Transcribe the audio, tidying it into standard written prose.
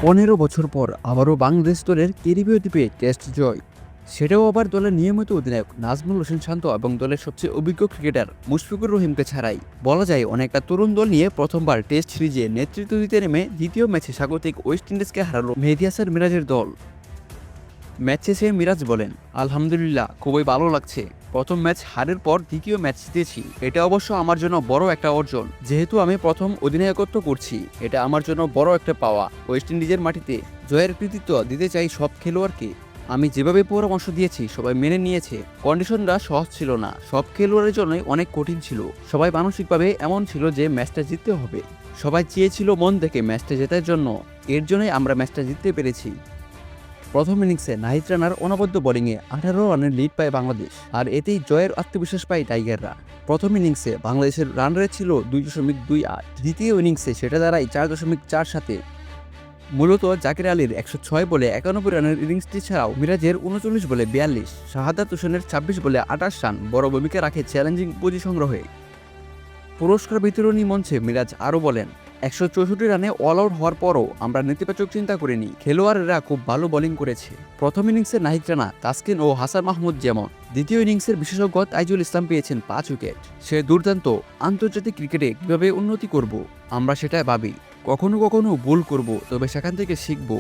15 বছর পর আবারও বাংলাদেশ দলের ক্যারিবীয় দ্বীপে টেস্ট জয়, সেটাও আবার দলের নিয়মিত অধিনায়ক নাজমুল হোসেন শান্ত এবং দলের সবচেয়ে অভিজ্ঞ ক্রিকেটার মুশফিকুর রহিমকে ছাড়াই। বলা যায় অনেকটা তরুণ দল নিয়ে প্রথমবার টেস্ট সিরিজে নেতৃত্ব দিতে নেমে দ্বিতীয় ম্যাচে স্বাগতিক ওয়েস্ট ইন্ডিজকে হারালো মেহেদী হাসান মিরাজের দল। ম্যাচ শেষে মিরাজ বলেন, আলহামদুলিল্লাহ, খুবই ভালো লাগছে। প্রথম ম্যাচ হারের পর দ্বিতীয় ম্যাচ জিতেছি, এটা অবশ্য আমার জন্য বড় একটা অর্জন। যেহেতু আমি প্রথম অধিনায়কত্ব করছি, এটা আমার জন্য বড় একটা পাওয়া। ওয়েস্ট ইন্ডিজের মাটিতে জয়ের কৃতিত্ব দিতে চাই সব খেলোয়াড়কে। আমি যেভাবে পরামর্শ দিয়েছি সবাই মেনে নিয়েছে। কন্ডিশনটা সহজ ছিল না, সব খেলোয়াড়ের জন্যই অনেক কঠিন ছিল। সবাই মানসিকভাবে এমন ছিল যে ম্যাচটা জিততে হবে। সবাই চেয়েছিল মন থেকে ম্যাচটা জেতার জন্য, এর জন্যই আমরা ম্যাচটা জিততে পেরেছি। প্রথম ইনিংসে নাহিদ রানার অনবদ্য বোলিংয়ে 18 রানের লিড পায় বাংলাদেশ, আর এতেই জয়ের আত্মবিশ্বাস পায় টাইগাররা। প্রথম ইনিংসে বাংলাদেশের রান রেট ছিল 2.28, দ্বিতীয় ইনিংসে সেটা দাঁড়ায় 4.47। মূলত জাকির আলীর 106 বলে 91 রানের ইনিংসটি ছাড়াও মিরাজের 39 বলে 42, শাহাদাত হোসেনের 26 বলে 28 রান বড় ভূমিকা রাখে চ্যালেঞ্জিং পুঁজি সংগ্রহে। পুরস্কার বিতরণী মঞ্চে মিরাজ আরও বলেন, 164 রানে অল আউট হওয়ার পরও আমরা নেতিবাচক চিন্তা করিনি। খেলোয়াড়েরা খুব ভালো বোলিং করেছে। প্রথম ইনিংসে নাহিদ রানা, তাসকিন ও হাসান মাহমুদ যেমন, দ্বিতীয় ইনিংসের বিশেষজ্ঞ তাইজুল ইসলাম পেয়েছেন 5 উইকেট। সে দুর্দান্ত। আন্তর্জাতিক ক্রিকেটে কীভাবে উন্নতি করব আমরা সেটাই ভাবি। কখনো কখনো ভুল করব, তবে সেখান থেকে শিখব।